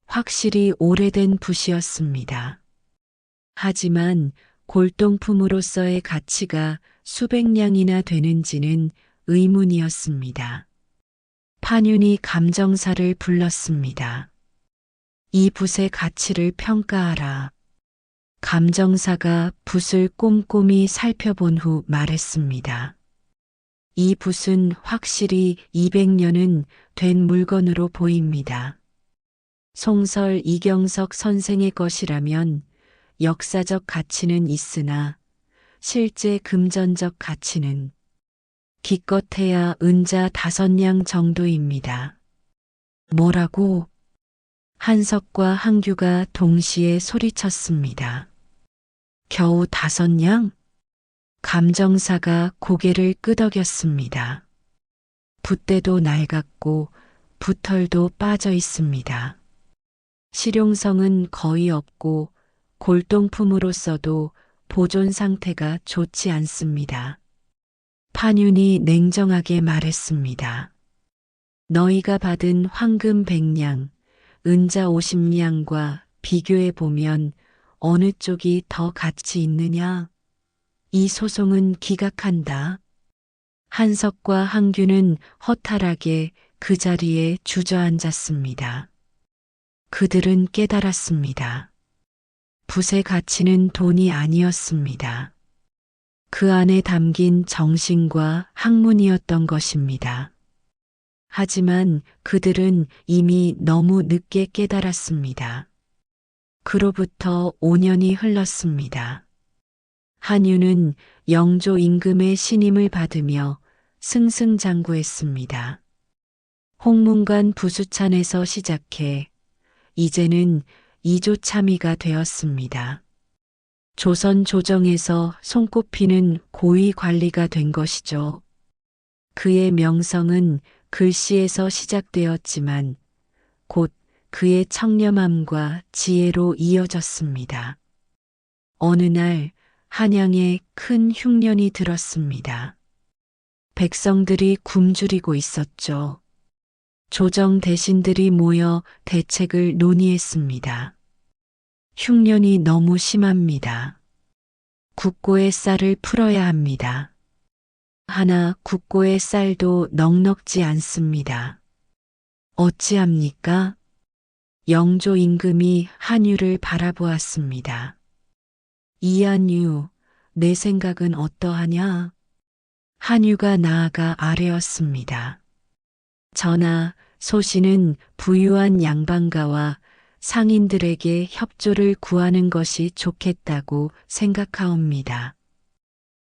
확실히 오래된 붓이었습니다. 하지만 골동품으로서의 가치가 수백냥이나 되는지는 의문이었습니다. 판윤이 감정사를 불렀습니다. 이 붓의 가치를 평가하라. 감정사가 붓을 꼼꼼히 살펴본 후 말했습니다. 이 붓은 확실히 200년은 된 물건으로 보입니다. 송설 이경석 선생의 것이라면 역사적 가치는 있으나 실제 금전적 가치는 기껏해야 은자 5냥 정도입니다. 뭐라고? 한석과 한규가 동시에 소리쳤습니다. 겨우 5냥? 감정사가 고개를 끄덕였습니다. 붓대도 낡았고 붓털도 빠져 있습니다. 실용성은 거의 없고 골동품으로서도 보존 상태가 좋지 않습니다. 판윤이 냉정하게 말했습니다. 너희가 받은 황금 100냥, 은자 50냥과 비교해 보면 어느 쪽이 더 가치 있느냐? 이 소송은 기각한다. 한석과 한규는 허탈하게 그 자리에 주저앉았습니다. 그들은 깨달았습니다. 붓의 가치는 돈이 아니었습니다. 그 안에 담긴 정신과 학문이었던 것입니다. 하지만 그들은 이미 너무 늦게 깨달았습니다. 그로부터 5년이 흘렀습니다. 한유는 영조 임금의 신임을 받으며 승승장구했습니다. 홍문관 부수찬에서 시작해 이제는 이조참의가 되었습니다. 조선 조정에서 손꼽히는 고위 관리가 된 것이죠. 그의 명성은 글씨에서 시작되었지만 곧 그의 청렴함과 지혜로 이어졌습니다. 어느 날 한양에 큰 흉년이 들었습니다. 백성들이 굶주리고 있었죠. 조정 대신들이 모여 대책을 논의했습니다. 흉년이 너무 심합니다. 국고의 쌀을 풀어야 합니다. 하나 국고의 쌀도 넉넉지 않습니다. 어찌합니까? 영조 임금이 한유를 바라보았습니다. 이한유, 내 생각은 어떠하냐? 한유가 나아가 아뢰었습니다. 전하, 소신은 부유한 양반가와 상인들에게 협조를 구하는 것이 좋겠다고 생각하옵니다.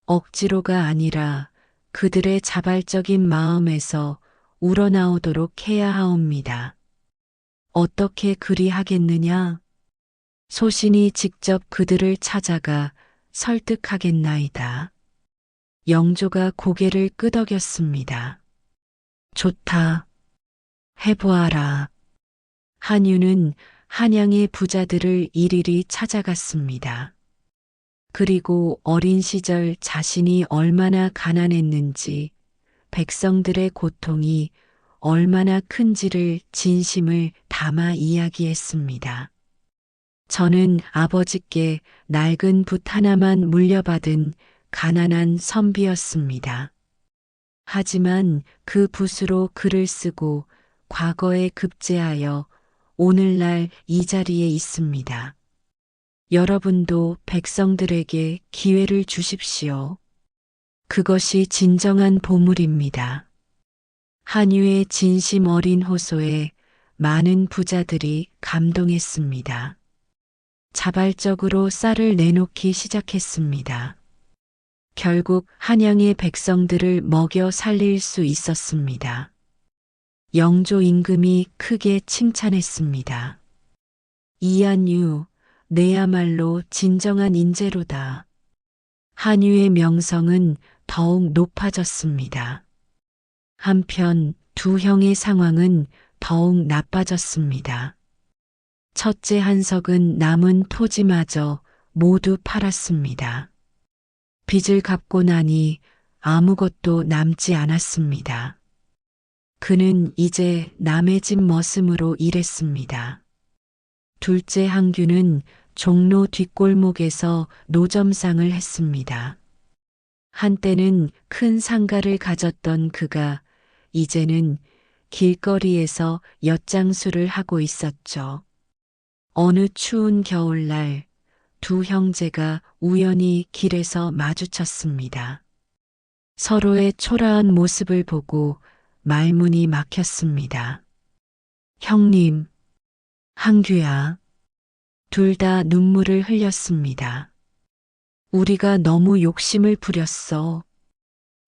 억지로가 아니라 그들의 자발적인 마음에서 우러나오도록 해야 하옵니다. 어떻게 그리 하겠느냐? 소신이 직접 그들을 찾아가 설득하겠나이다. 영조가 고개를 끄덕였습니다. 좋다. 해보아라. 한유는 한양의 부자들을 일일이 찾아갔습니다. 그리고 어린 시절 자신이 얼마나 가난했는지, 백성들의 고통이 얼마나 큰지를 진심을 담아 이야기했습니다. 저는 아버지께 낡은 붓 하나만 물려받은 가난한 선비였습니다. 하지만 그 붓으로 글을 쓰고 과거에 급제하여 오늘날 이 자리에 있습니다. 여러분도 백성들에게 기회를 주십시오. 그것이 진정한 보물입니다. 한유의 진심 어린 호소에 많은 부자들이 감동했습니다. 자발적으로 쌀을 내놓기 시작했습니다. 결국 한양의 백성들을 먹여 살릴 수 있었습니다. 영조 임금이 크게 칭찬했습니다. 이한유, 내야말로 진정한 인재로다. 한유의 명성은 더욱 높아졌습니다. 한편 두 형의 상황은 더욱 나빠졌습니다. 첫째 한석은 남은 토지마저 모두 팔았습니다. 빚을 갚고 나니 아무것도 남지 않았습니다. 그는 이제 남의 집 머슴으로 일했습니다. 둘째 한규는 종로 뒷골목에서 노점상을 했습니다. 한때는 큰 상가를 가졌던 그가 이제는 길거리에서 엿장수를 하고 있었죠. 어느 추운 겨울날 두 형제가 우연히 길에서 마주쳤습니다. 서로의 초라한 모습을 보고 말문이 막혔습니다. 형님, 한규야. 둘 다 눈물을 흘렸습니다. 우리가 너무 욕심을 부렸어.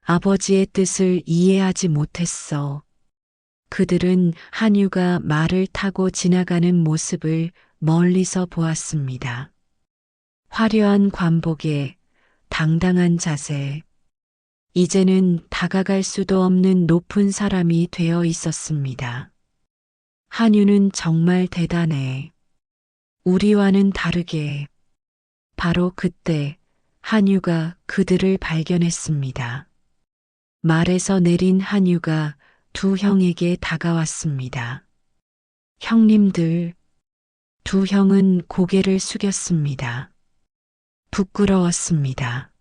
아버지의 뜻을 이해하지 못했어. 그들은 한유가 말을 타고 지나가는 모습을 멀리서 보았습니다. 화려한 관복에 당당한 자세. 이제는 다가갈 수도 없는 높은 사람이 되어 있었습니다. 한유는 정말 대단해. 우리와는 다르게. 바로 그때 한유가 그들을 발견했습니다. 말에서 내린 한유가 두 형에게 다가왔습니다. 형님들. 두 형은 고개를 숙였습니다. 부끄러웠습니다.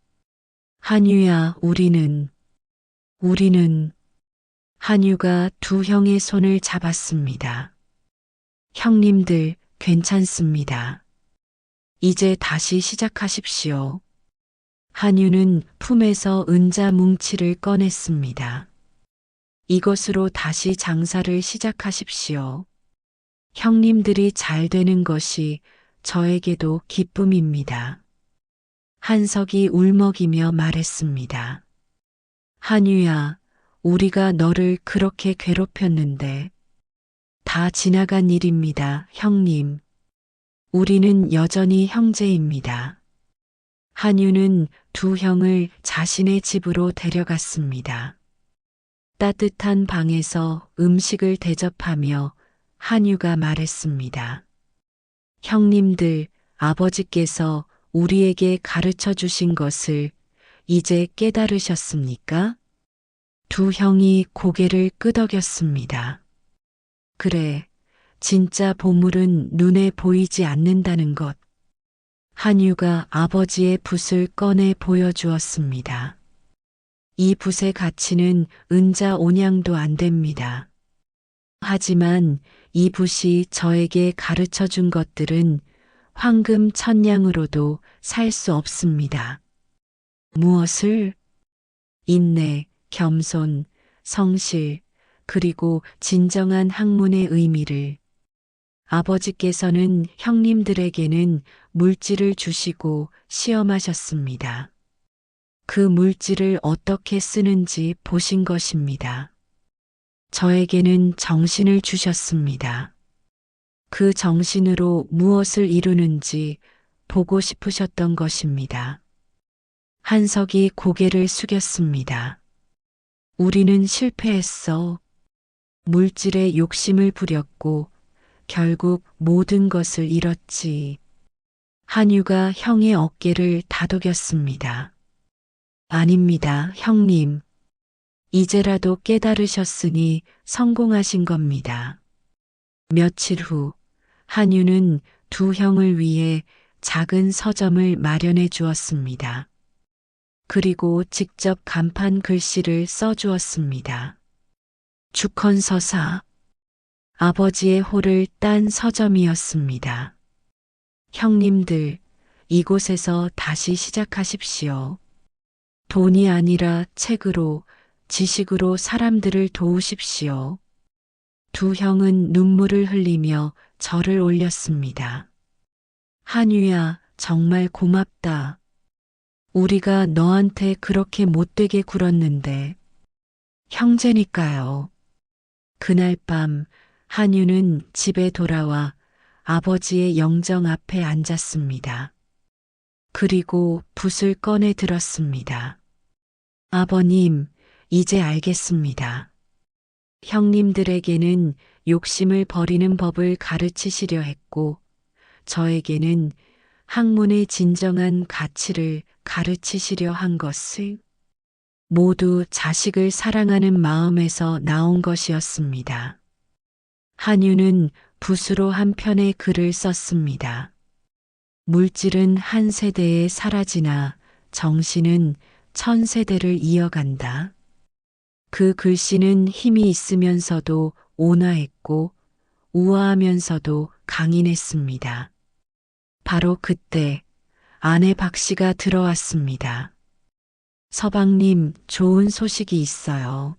한유야, 우리는. 한유가 두 형의 손을 잡았습니다. 형님들, 괜찮습니다. 이제 다시 시작하십시오. 한유는 품에서 은자 뭉치를 꺼냈습니다. 이것으로 다시 장사를 시작하십시오. 형님들이 잘 되는 것이 저에게도 기쁨입니다. 한석이 울먹이며 말했습니다. 한유야, 우리가 너를 그렇게 괴롭혔는데 다 지나간 일입니다, 형님. 우리는 여전히 형제입니다. 한유는 두 형을 자신의 집으로 데려갔습니다. 따뜻한 방에서 음식을 대접하며 한유가 말했습니다. 형님들, 아버지께서 우리에게 가르쳐 주신 것을 이제 깨달으셨습니까? 두 형이 고개를 끄덕였습니다. 그래, 진짜 보물은 눈에 보이지 않는다는 것. 한유가 아버지의 붓을 꺼내 보여주었습니다. 이 붓의 가치는 은자 온양도 안 됩니다. 하지만 이 붓이 저에게 가르쳐 준 것들은 황금 천냥으로도 살 수 없습니다. 무엇을? 인내, 겸손, 성실, 그리고 진정한 학문의 의미를. 아버지께서는 형님들에게는 물질을 주시고 시험하셨습니다. 그 물질을 어떻게 쓰는지 보신 것입니다. 저에게는 정신을 주셨습니다. 그 정신으로 무엇을 이루는지 보고 싶으셨던 것입니다. 한석이 고개를 숙였습니다. 우리는 실패했어. 물질에 욕심을 부렸고 결국 모든 것을 잃었지. 한유가 형의 어깨를 다독였습니다. 아닙니다, 형님. 이제라도 깨달으셨으니 성공하신 겁니다. 며칠 후, 한유는 두 형을 위해 작은 서점을 마련해 주었습니다. 그리고 직접 간판 글씨를 써 주었습니다. 주컨서사. 아버지의 호를 딴 서점이었습니다. 형님들, 이곳에서 다시 시작하십시오. 돈이 아니라 책으로, 지식으로 사람들을 도우십시오. 두 형은 눈물을 흘리며 절을 올렸습니다. 한유야, 정말 고맙다. 우리가 너한테 그렇게 못되게 굴었는데. 형제니까요. 그날 밤 한유는 집에 돌아와 아버지의 영정 앞에 앉았습니다. 그리고 붓을 꺼내 들었습니다. 아버님, 이제 알겠습니다. 형님들에게는 욕심을 버리는 법을 가르치시려 했고, 저에게는 학문의 진정한 가치를 가르치시려 한 것을 모두 자식을 사랑하는 마음에서 나온 것이었습니다. 한유는 붓으로 한 편의 글을 썼습니다. 물질은 한 세대에 사라지나 정신은 천 세대를 이어간다. 그 글씨는 힘이 있으면서도 온화했고 우아하면서도 강인했습니다. 바로 그때 아내 박씨가 들어왔습니다. 서방님, 좋은 소식이 있어요.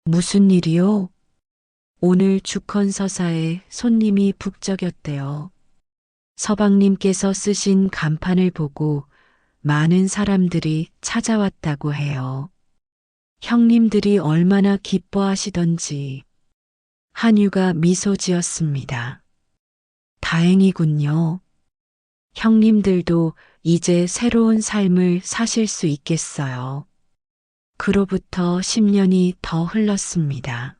무슨 일이요? 오늘 주컨서사에 손님이 북적였대요. 서방님께서 쓰신 간판을 보고 많은 사람들이 찾아왔다고 해요. 형님들이 얼마나 기뻐하시던지. 한유가 미소 지었습니다. 다행이군요. 형님들도 이제 새로운 삶을 사실 수 있겠어요. 그로부터 10년이 더 흘렀습니다.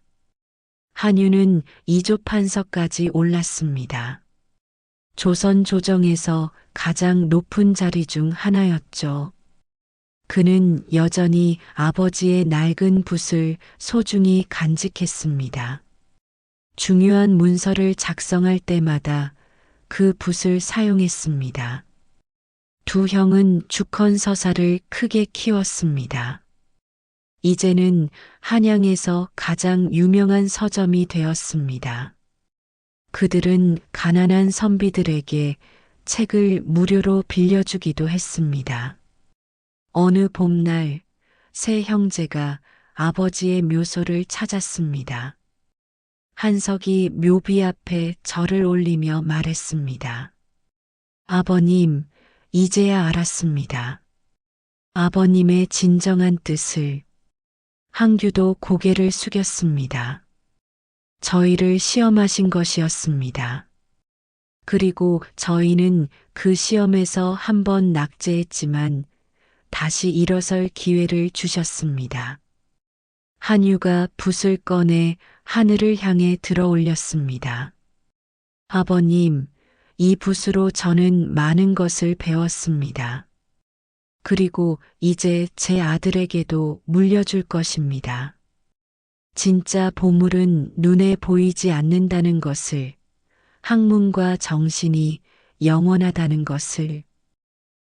한유는 이조 판서까지 올랐습니다. 조선 조정에서 가장 높은 자리 중 하나였죠. 그는 여전히 아버지의 낡은 붓을 소중히 간직했습니다. 중요한 문서를 작성할 때마다 그 붓을 사용했습니다. 두 형은 주컨서사를 크게 키웠습니다. 이제는 한양에서 가장 유명한 서점이 되었습니다. 그들은 가난한 선비들에게 책을 무료로 빌려주기도 했습니다. 어느 봄날 세 형제가 아버지의 묘소를 찾았습니다. 한석이 묘비 앞에 절을 올리며 말했습니다. 아버님, 이제야 알았습니다. 아버님의 진정한 뜻을. 한규도 고개를 숙였습니다. 저희를 시험하신 것이었습니다. 그리고 저희는 그 시험에서 한 번 낙제했지만 다시 일어설 기회를 주셨습니다. 한유가 붓을 꺼내 하늘을 향해 들어 올렸습니다. 아버님, 이 붓으로 저는 많은 것을 배웠습니다. 그리고 이제 제 아들에게도 물려줄 것입니다. 진짜 보물은 눈에 보이지 않는다는 것을, 학문과 정신이 영원하다는 것을.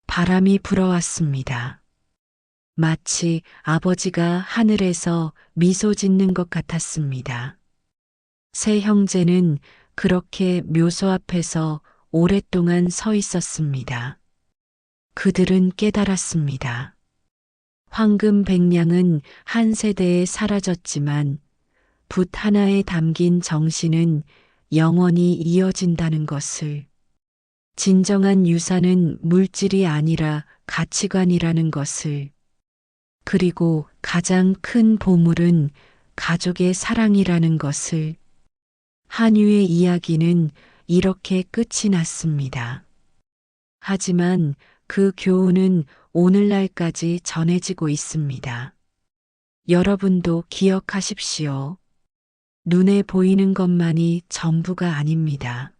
바람이 불어왔습니다. 마치 아버지가 하늘에서 미소 짓는 것 같았습니다. 세 형제는 그렇게 묘소 앞에서 오랫동안 서 있었습니다. 그들은 깨달았습니다. 황금 백냥은 한 세대에 사라졌지만 붓 하나에 담긴 정신은 영원히 이어진다는 것을, 진정한 유산은 물질이 아니라 가치관이라는 것을, 그리고 가장 큰 보물은 가족의 사랑이라는 것을. 한유의 이야기는 이렇게 끝이 났습니다. 하지만 그 교훈은 오늘날까지 전해지고 있습니다. 여러분도 기억하십시오. 눈에 보이는 것만이 전부가 아닙니다.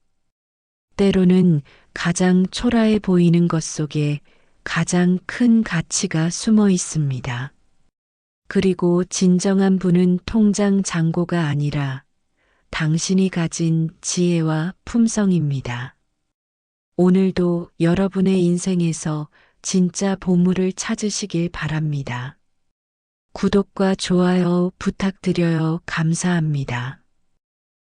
때로는 가장 초라해 보이는 것 속에 가장 큰 가치가 숨어 있습니다. 그리고 진정한 부는 통장 잔고가 아니라 당신이 가진 지혜와 품성입니다. 오늘도 여러분의 인생에서 진짜 보물을 찾으시길 바랍니다. 구독과 좋아요 부탁드려요. 감사합니다.